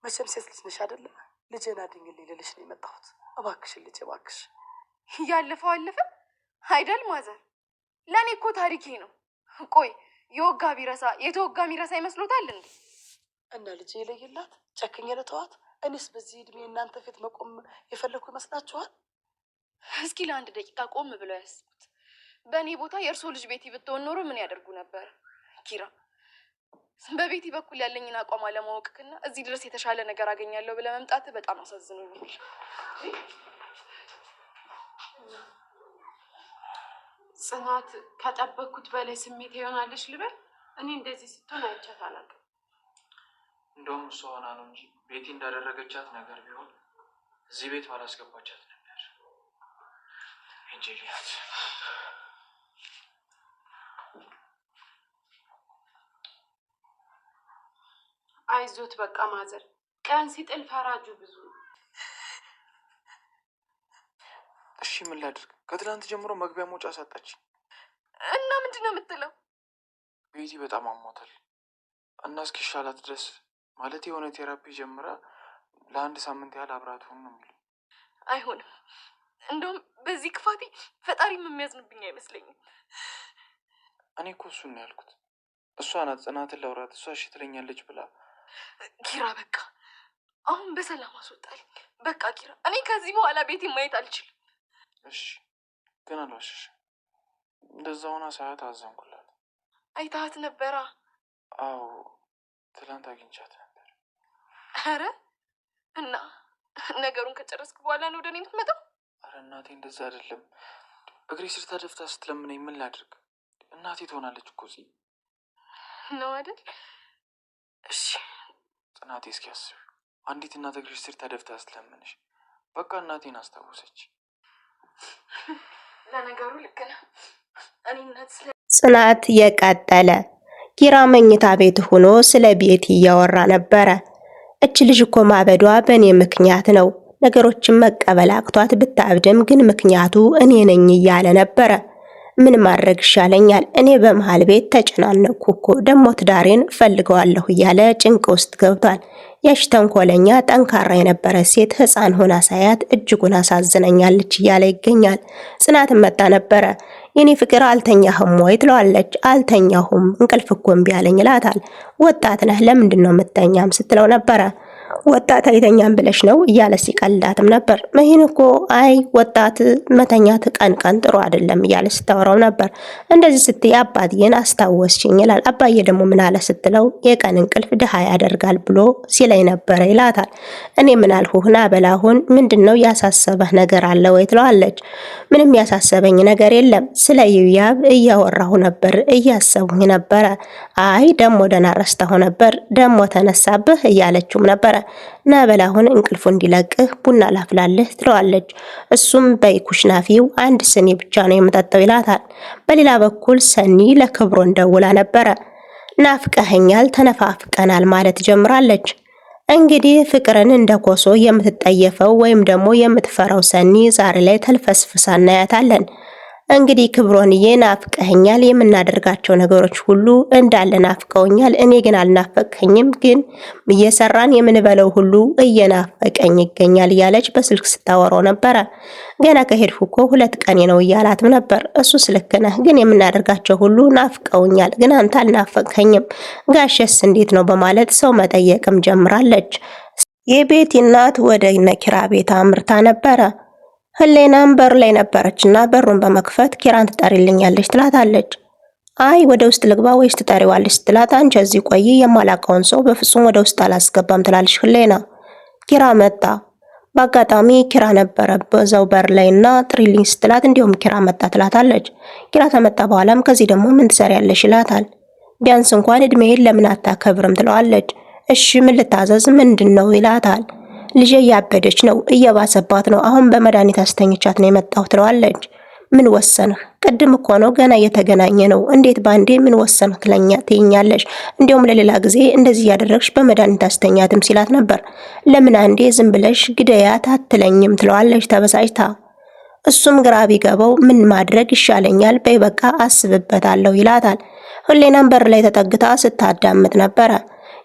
መቼም ሴት ልጅ ነሽ አይደለ? ልጄን አድኝልኝ ልልሽ ነው የመጣሁት። እባክሽን ልጄ እባክሽ። ያለፈው አለፈ አይደል ማዘር? ለእኔ እኮ ታሪኬ ነው። ቆይ የወጋ ቢረሳ የተወጋ ሚረሳ ይመስሎታል እንዴ? እና ልጄ ይለይላት ጨክኜ ለተዋት። እኔስ በዚህ እድሜ እናንተ ፊት መቆም የፈለኩ ይመስላችኋል? እስኪ ለአንድ ደቂቃ ቆም ብለው ያስቡት። በእኔ ቦታ የእርሶ ልጅ ቤቲ ብትሆን ኖሮ ምን ያደርጉ ነበር? ኪራ፣ በቤቲ በኩል ያለኝን አቋም አለማወቅክና እዚህ ድረስ የተሻለ ነገር አገኛለሁ ብለህ መምጣት በጣም አሳዝኖኛል። ጽናት ከጠበቅኩት በላይ ስሜት ይሆናለች ልበል? እኔ እንደዚህ ስትሆን አይቻት አላውቅም። እንደውም እሷ ሆና ነው እንጂ ቤቲ እንዳደረገቻት ነገር ቢሆን እዚህ ቤት ባላስገባቻት ነበር። እንጂሊያት አይዞት በቃ ማዘር፣ ቀን ሲጥል ፈራጁ ብዙ። እሺ ምን ላድርግ? ከትላንት ጀምሮ መግቢያ መውጫ ሳጣች እና ምንድን ነው የምትለው? ቤቲ በጣም አሟታል እና እስኪሻላት ድረስ ማለት የሆነ ቴራፒ ጀምራ ለአንድ ሳምንት ያህል አብራቱን ነው የሚሉ። አይሆንም። እንደውም በዚህ ክፋቴ ፈጣሪም የሚያዝንብኝ አይመስለኝም። እኔ እኮ እሱን ነው ያልኩት። እሷ ናት ጽናትን ላውራት፣ እሷ እሺ ትለኛለች ብላ። ኪራ በቃ አሁን በሰላም አስወጣልኝ። በቃ ኪራ፣ እኔ ከዚህ በኋላ ቤቴ ማየት አልችልም። እሺ ግን አልዋሸሽም። እንደዛ ሆና ሳያት አዘንኩላት። አይታት ነበራ? አዎ ትላንት አግኝቻት ነበር። አረ እና ነገሩን ከጨረስክ በኋላ ነው ወደ እኔ የምትመጣው? አረ እናቴ እንደዛ አይደለም። እግሬ ስር ተደፍታ ስትለምነኝ ምን ላድርግ? እናቴ ትሆናለች እኮ እዚህ ነው አይደል? እሺ ጽናቴ፣ እስኪ አስቢ፣ አንዲት እናት እግርሽ ስር ተደፍታ ስትለምንሽ በቃ እናቴን አስታወሰች። ለነገሩ ልክ ነህ። እኔ እናት ጽናት የቀጠለ ኪራ መኝታ ቤት ሆኖ ስለ ቤቲ እያወራ ነበረ። እች ልጅ እኮ ማበዷ በእኔ ምክንያት ነው፣ ነገሮችን መቀበል አቅቷት ብታብድም ግን ምክንያቱ እኔ ነኝ እያለ ነበረ። ምን ማድረግ ይሻለኛል? እኔ በመሃል ቤት ተጨናነቅኩ እኮ ደሞ ትዳሬን ፈልገዋለሁ እያለ ጭንቅ ውስጥ ገብቷል። ያሽ ተንኮለኛ ጠንካራ የነበረ ሴት ሕፃን ሆና ሳያት እጅጉን አሳዝነኛለች እያለ ይገኛል። ጽናት መጣ ነበረ። የኔ ፍቅር አልተኛህም ወይ ትለዋለች። አልተኛሁም እንቅልፍ እኮ እምቢ አለኝ ይላታል። ወጣት ነህ ለምንድን ነው የምተኛም ስትለው ነበረ። ወጣት አይተኛም ብለሽ ነው እያለ ሲቀልዳትም ነበር። መሄን እኮ አይ ወጣት መተኛት ቀን ቀን ጥሩ አይደለም እያለ ስታወራው ነበር። እንደዚህ ስትይ አባዬን አስታወስሽኝ ይላል። አባዬ ደግሞ ምን አለ ስትለው የቀን እንቅልፍ ድሃ ያደርጋል ብሎ ሲለኝ ነበረ ይላታል። እኔ ምን አልሁህ ና በላሁን ምንድነው ያሳሰበህ ነገር አለ ወይ ትለዋለች። ምንም ያሳሰበኝ ነገር የለም፣ ስለ ይያብ እያወራሁ ነበር እያሰቡኝ ነበረ። አይ ደሞ ደህና ረስተሁ ነበር ደሞ ተነሳብህ እያለችውም ነበረ። ና በላሁን እንቅልፉ እንዲለቅህ ቡና ላፍላልህ ትለዋለች። እሱም በይኩሽና ፊው አንድ ስኒ ብቻ ነው የምጠጣው ይላታል። በሌላ በኩል ሰኒ ለክብሮን ደውላ ነበረ። ናፍቀኸኛል ተነፋፍቀናል ማለት ጀምራለች። እንግዲህ ፍቅርን እንደ ኮሶ የምትጠየፈው ወይም ደግሞ የምትፈራው ሰኒ ዛሬ ላይ ተልፈስፍሳ እናያታለን። እንግዲህ ክብሮንዬ ናፍቀኸኛል፣ የምናደርጋቸው ነገሮች ሁሉ እንዳለ ናፍቀውኛል፣ እኔ ግን አልናፈቀኝም፣ ግን እየሰራን የምንበለው ሁሉ እየናፈቀኝ ይገኛል እያለች በስልክ ስታወራው ነበረ። ገና ከሄድኩ እኮ 2 ቀን ነው እያላትም ነበር። እሱስ ልክ ነህ፣ ግን የምናደርጋቸው ሁሉ ናፍቀውኛል፣ ግን አንተ አልናፈቀኝም፣ ጋሸስ እንዴት ነው በማለት ሰው መጠየቅም ጀምራለች። የቤቲ እናት ወደ ነኪራ ቤት አምርታ ነበረ። ህሌናም በር ላይ ነበረችና በሩን በመክፈት ኪራን ትጠሪልኛለች ትላታለች። አይ ወደ ውስጥ ልግባ ወይስ ትጠሪዋለች ስትላት አንቺ እዚህ ቆይ የማላቀውን ሰው በፍጹም ወደ ውስጥ አላስገባም ትላለች ህሌና። ኪራ መጣ። በአጋጣሚ ኪራ ነበረ በዛው በር ላይና ጥሪልኝ ስትላት እንዲሁም ኪራ መጣ ትላታለች። ኪራ ተመጣ በኋላም ከዚህ ደግሞ ምን ትሰሪያለሽ ይላታል። ቢያንስ እንኳን እድሜዬን ለምን አታከብርም ትለዋለች። እሺ ምን ልታዘዝ ምንድነው ይላታል። ልጄ ያበደች ነው እየባሰባት ነው፣ አሁን በመድኃኒት አስተኝቻት ነው የመጣው ትለዋለች። ምን ወሰንህ? ቅድም እኮ ነው ገና እየተገናኘ ነው፣ እንዴት ባንዴ ምን ወሰንህ ትለኛለሽ? እንዲያውም ለሌላ ጊዜ እንደዚህ ያደረግሽ በመድኃኒት አስተኛትም ሲላት ነበር። ለምን አንዴ ዝም ብለሽ ግደያት አትለኝም ትለዋለች ተበሳጭታ። እሱም ግራ ቢገባው ምን ማድረግ ይሻለኛል በይ በቃ አስብበታለሁ ይላታል። ህሌናም በር ላይ ተጠግታ ስታዳምጥ ነበረ።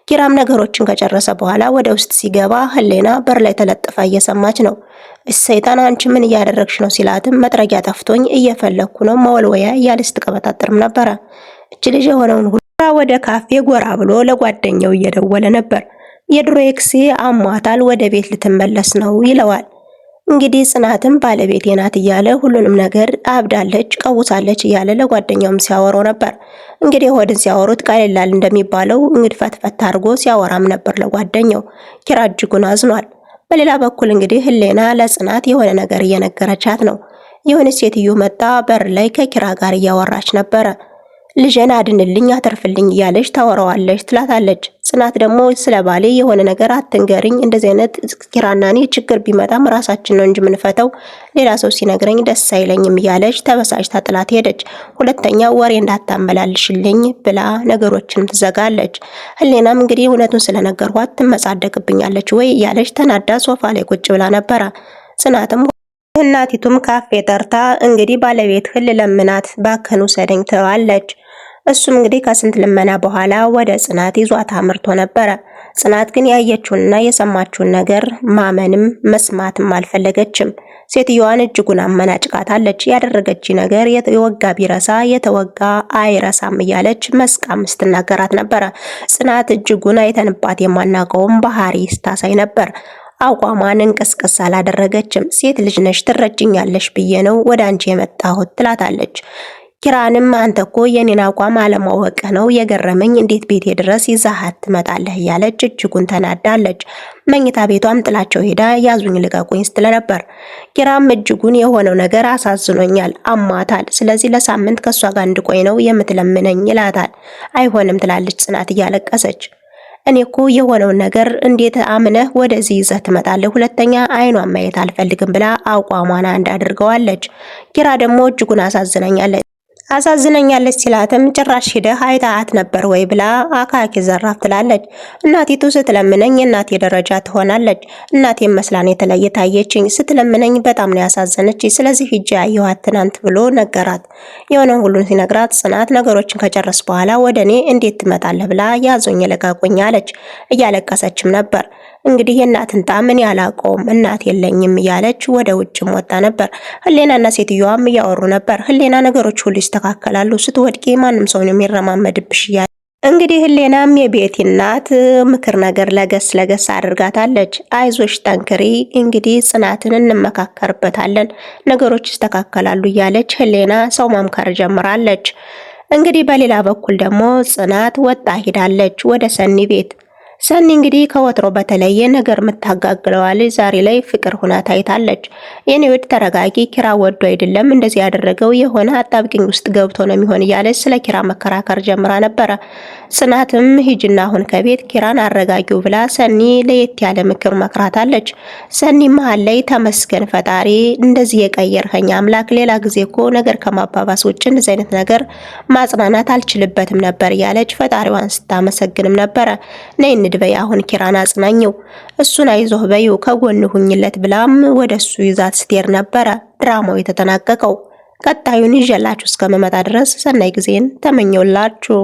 ኪራም ነገሮችን ከጨረሰ በኋላ ወደ ውስጥ ሲገባ ህሌና በር ላይ ተለጥፋ እየሰማች ነው። ሰይጣን አንቺ ምን እያደረግሽ ነው ሲላትም መጥረጊያ ጠፍቶኝ እየፈለግኩ ነው መወልወያ እያለች ስትቀበጣጥርም ነበረ። እች ልጅ የሆነውን ሁሉ ወደ ካፌ ጎራ ብሎ ለጓደኛው እየደወለ ነበር። የድሮ ኤክሴ አሟታል ወደ ቤት ልትመለስ ነው ይለዋል። እንግዲህ ጽናትም ባለቤቴ ናት እያለ ሁሉንም ነገር አብዳለች ቀውሳለች እያለ ለጓደኛውም ሲያወራው ነበር። እንግዲህ ሆድን ሲያወሩት ቀለላል እንደሚባለው እንግዲህ ፈትፈት አድርጎ ሲያወራም ነበር ለጓደኛው። ኪራ እጅጉን አዝኗል። በሌላ በኩል እንግዲህ ህሌና ለጽናት የሆነ ነገር እየነገረቻት ነው። የሆነ ሴትዮ መጣ በር ላይ ከኪራ ጋር እያወራች ነበረ። ልጄን አድንልኝ አተርፍልኝ እያለች ታወራዋለች ትላታለች። ጽናት ደግሞ ስለ ባሌ የሆነ ነገር አትንገሪኝ፣ እንደዚህ አይነት ኪራና እኔ ችግር ቢመጣም ራሳችን ነው እንጂ የምንፈተው ሌላ ሰው ሲነግረኝ ደስ አይለኝም እያለች ተበሳጭታ ጥላት ሄደች። ሁለተኛ ወሬ እንዳታመላልሽልኝ ብላ ነገሮችን ትዘጋለች። ህሌናም እንግዲህ እውነቱን ስለነገርኳት ትመጻደቅብኛለች ወይ እያለች ተናዳ ሶፋ ላይ ቁጭ ብላ ነበረ። ጽናትም እናቲቱም ካፌ ጠርታ እንግዲህ ባለቤትህን ልለምናት ባከኑ ሰደኝ ትለዋለች። እሱም እንግዲህ ከስንት ልመና በኋላ ወደ ጽናት ይዟት አምርቶ ነበረ። ጽናት ግን ያየችውንና የሰማችውን ነገር ማመንም መስማትም አልፈለገችም። ሴትዮዋን እጅጉን አመናጭቃታለች። ያደረገች ነገር የወጋ ቢረሳ የተወጋ አይረሳም እያለች መስቃም ስትናገራት ነበረ። ጽናት እጅጉን አይተንባት የማናውቀውም ባህሪ ስታሳይ ነበር። አቋሟን እንቅስቅስ አላደረገችም። ሴት ልጅ ነሽ ትረጅኛለሽ ብዬ ነው ወደ አንቺ የመጣሁት ትላታለች። ኪራንም አንተ እኮ የኔን አቋም አለማወቅህ ነው የገረመኝ፣ እንዴት ቤቴ ድረስ ይዛሃት ትመጣለህ እያለች እጅጉን ተናዳለች። መኝታ ቤቷም ጥላቸው ሄዳ ያዙኝ ልቀቁኝ ስትል ነበር። ኪራም እጅጉን የሆነው ነገር አሳዝኖኛል፣ አሟታል፣ ስለዚህ ለሳምንት ከሷ ጋር እንድቆይ ነው የምትለምነኝ ይላታል። አይሆንም ትላለች ጽናት እያለቀሰች። እኔ እኮ የሆነውን ነገር እንዴት አምነህ ወደዚህ ይዘህ ትመጣለህ? ሁለተኛ አይኗን ማየት አልፈልግም ብላ አቋሟን አንድ አድርገዋለች። ኪራ ደግሞ እጅጉን አሳዝነኛለች ሲላትም ጭራሽ ሂደህ አይተሃት ነበር ወይ ብላ አካኪ ዘራፍ ትላለች። እናቲቱ ስትለምነኝ የእናቴ ደረጃ ትሆናለች። እናቴ መስላን የተለየ ታየችኝ። ስትለምነኝ በጣም ነው ያሳዘነች። ስለዚህ ሂጄ አየኋት ትናንት ብሎ ነገራት። የሆነውን ሁሉን ሲነግራት ጽናት ነገሮችን ከጨረስ በኋላ ወደ እኔ እንዴት ትመጣለህ ብላ ያዞኝ ለቀቁኝ አለች። እያለቀሰችም ነበር። እንግዲህ የእናትን ጣም እኔ አላውቀውም እናት የለኝም እያለች ወደ ውጭም ወጣ ነበር። ህሌናና ሴትዮዋም እያወሩ ነበር። ህሌና ነገሮች ሁሉ ይስተካከላሉ፣ ስትወድቂ ማንም ሰው ነው የሚረማመድብሽ እያለ እንግዲህ ህሌናም የቤቲ እናት ምክር ነገር ለገስ አድርጋታለች። አይዞሽ ጠንክሪ፣ እንግዲህ ጽናትን እንመካከርበታለን፣ ነገሮች ይስተካከላሉ እያለች ህሌና ሰው ማምከር ጀምራለች። እንግዲህ በሌላ በኩል ደግሞ ጽናት ወጣ ሄዳለች ወደ ሰኒ ቤት። ሰኒ እንግዲህ ከወትሮ በተለየ ነገር የምታጋግለዋል። ዛሬ ላይ ፍቅር ሁና ታይታለች። የኔ ውድ ተረጋጊ፣ ኪራ ወዶ አይደለም እንደዚህ ያደረገው የሆነ አጣብቂኝ ውስጥ ገብቶ ነው የሚሆን እያለች ስለ ኪራ መከራከር ጀምራ ነበረ። ጽናትም ሂጅና አሁን ከቤት ኪራን አረጋጊው ብላ ሰኒ ለየት ያለ ምክር መክራታለች። ሰኒ መሀል ላይ ተመስገን ፈጣሪ እንደዚህ የቀየርከኝ አምላክ፣ ሌላ ጊዜ እኮ ነገር ከማባባስ ውጭ እንደዚህ አይነት ነገር ማጽናናት አልችልበትም ነበር እያለች ፈጣሪዋን ስታመሰግንም ነበረ። ነይ በይ አሁን ኪራን አጽናኘው፣ እሱን አይዞህ በይው ከጎን ሁኝለት ብላም ወደሱ ይዛት ስትሄድ ነበረ ድራማው የተጠናቀቀው። ቀጣዩን ይዤላችሁ እስከመመጣ ድረስ ሰናይ ጊዜን ተመኘውላችሁ።